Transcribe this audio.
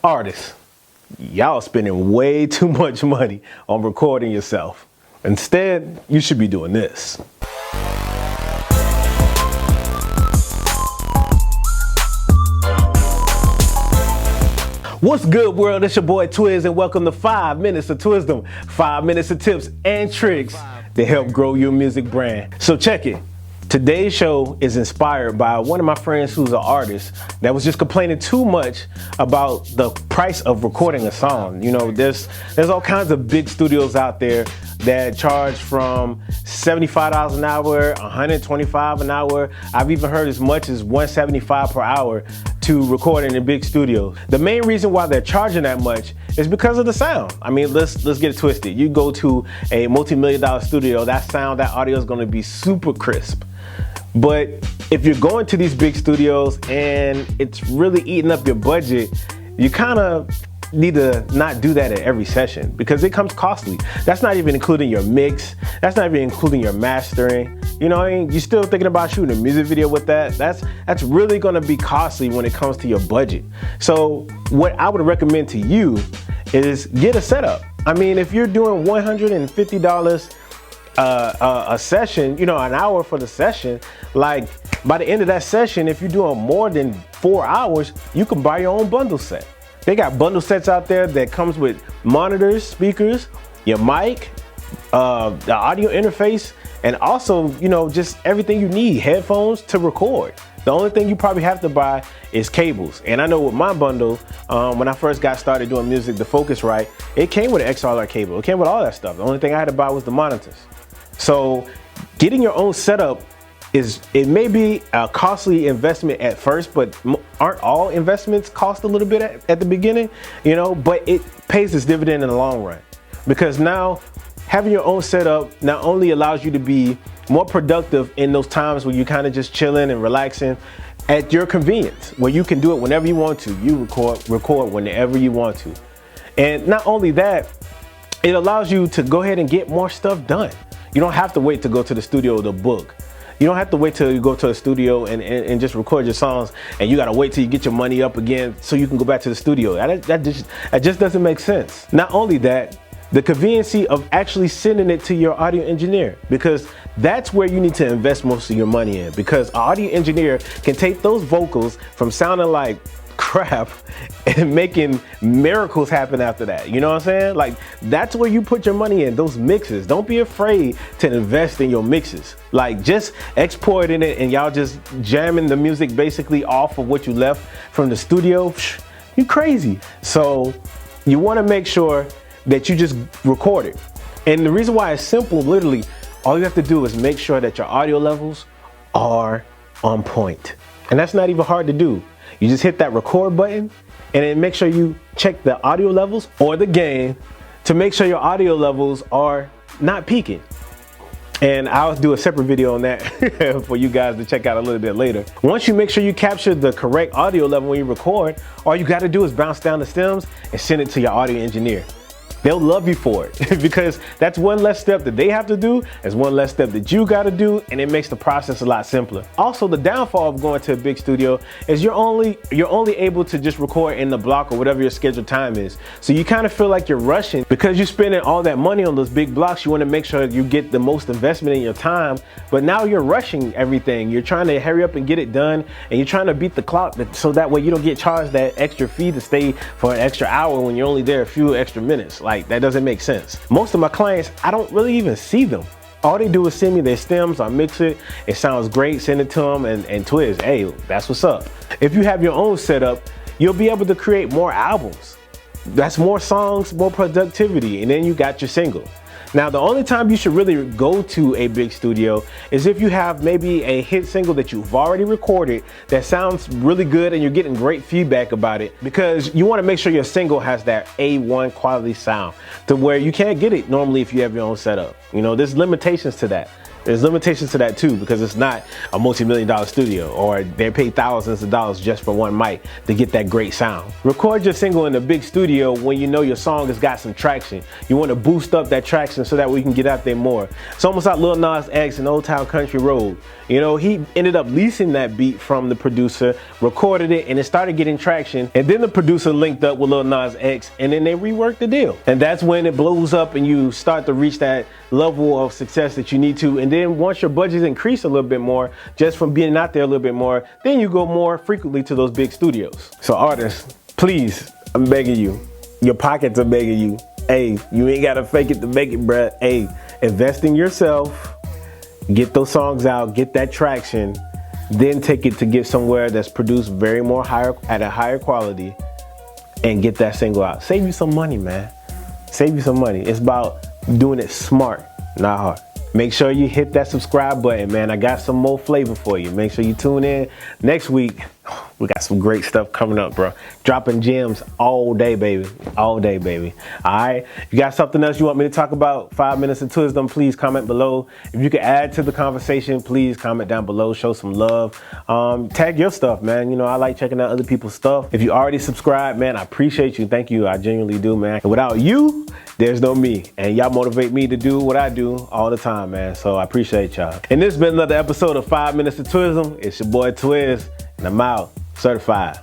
Artists, y'all spending way too much money on recording yourself. Instead, you should be doing this. What's good, world? It's your boy Twiz, and welcome to 5 Minutes of Twisdom. 5 minutes of tips and tricks to help grow your music brand. So check it. Today's show is inspired by one of my friends who's an artist that was just complaining too much about the price of recording a song. You know, there's all kinds of big studios out there that charge from $75 an hour, $125 an hour. I've even heard as much as $175 per hour to record in a big studio. The main reason why they're charging that much is because of the sound. I mean, let's get it twisted. You go to a multi-million-dollar studio, that audio is gonna be super crisp. But if you're going to these big studios and it's really eating up your budget, you kind of need to not do that at every session because it comes costly. That's not even including your mix. That's not even including your mastering. You know what I mean? You're still thinking about shooting a music video with that. That's really gonna be costly when it comes to your budget. So what I would recommend to you is get a setup. I mean, if you're doing $150 a session, you know, an hour for the session, like by the end of that session, if you're doing more than 4 hours, you can buy your own bundle set. They got bundle sets out there that comes with monitors, speakers, your mic, the audio interface, and also, you know, just everything you need, headphones to record. The only thing you probably have to buy is cables. And I know with my bundle, when I first got started doing music, the Focusrite, it came with an XLR cable. It came with all that stuff. The only thing I had to buy was the monitors. So getting your own setup it may be a costly investment at first, but aren't all investments cost a little bit at the beginning, you know, but it pays its dividend in the long run. Because now having your own setup not only allows you to be more productive in those times where you're kind of just chilling and relaxing at your convenience, where you can do it whenever you want to. You record whenever you want to. And not only that, it allows you to go ahead and get more stuff done. You don't have to wait to go to the studio to book. You don't have to wait till you go to a studio and just record your songs, and you gotta wait till you get your money up again so you can go back to the studio. That just doesn't make sense. Not only that, the conveniency of actually sending it to your audio engineer, because that's where you need to invest most of your money in, because an audio engineer can take those vocals from sounding like crap and making miracles happen after that. You know what I'm saying? Like, that's where you put your money in, those mixes. Don't be afraid to invest in your mixes. Like, just export in it and y'all just jamming the music basically off of what you left from the studio. You crazy. So you want to make sure that you just record it. And the reason why it's simple, literally, all you have to do is make sure that your audio levels are on point. And that's not even hard to do. You just hit that record button and then make sure you check the audio levels or the gain to make sure your audio levels are not peaking. And I'll do a separate video on that for you guys to check out a little bit later. Once you make sure you capture the correct audio level when you record, all you gotta do is bounce down the stems and send it to your audio engineer. They'll love you for it because that's one less step that they have to do. It's one less step that you got to do, and it makes the process a lot simpler. Also, the downfall of going to a big studio is you're only able to just record in the block or whatever your scheduled time is. So you kind of feel like you're rushing because you're spending all that money on those big blocks. You want to make sure you get the most investment in your time, but now you're rushing everything. You're trying to hurry up and get it done, and you're trying to beat the clock so that way you don't get charged that extra fee to stay for an extra hour when you're only there a few extra minutes. Like, that doesn't make sense. Most of my clients, I don't really even see them. All they do is send me their stems, I mix it, it sounds great, send it to them, and Twiz, hey, that's what's up. If you have your own setup, you'll be able to create more albums. That's more songs, more productivity, and then you got your single. Now, the only time you should really go to a big studio is if you have maybe a hit single that you've already recorded that sounds really good and you're getting great feedback about it, because you want to make sure your single has that A1 quality sound to where you can't get it normally if you have your own setup. You know, there's limitations to that. There's limitations to that too, because it's not a multi-million-dollar studio, or they pay thousands of dollars just for one mic to get that great sound. Record your single in a big studio when you know your song has got some traction. You want to boost up that traction so that we can get out there more. It's almost like Lil Nas X in Old Town Country Road. You know, he ended up leasing that beat from the producer, recorded it, and it started getting traction. And then the producer linked up with Lil Nas X, and then they reworked the deal. And that's when it blows up and you start to reach that level of success that you need to. And then once your budgets increase a little bit more, just from being out there a little bit more, then you go more frequently to those big studios. So artists, please, I'm begging you, your pockets are begging you. Hey, you ain't gotta fake it to make it, bruh. Hey, invest in yourself, get those songs out, get that traction, then take it to get somewhere that's produced at a higher quality, and get that single out. Save you some money, man. Save you some money. It's about doing it smart, not hard. Make sure you hit that subscribe button, man. I got some more flavor for you. Make sure you tune in next week. We got some great stuff coming up, bro. Dropping gems all day, baby. All day, baby. All right. If you got something else you want me to talk about, 5 minutes of wisdom, please comment below. If you can add to the conversation, please comment down below. Show some love. Tag your stuff, man. You know, I like checking out other people's stuff. If you already subscribed, man, I appreciate you. Thank you. I genuinely do, man. And without you, there's no me. And y'all motivate me to do what I do all the time, man. So I appreciate y'all. And this has been another episode of 5 Minutes of Twisdom. It's your boy Twiz, and I'm out. Certified.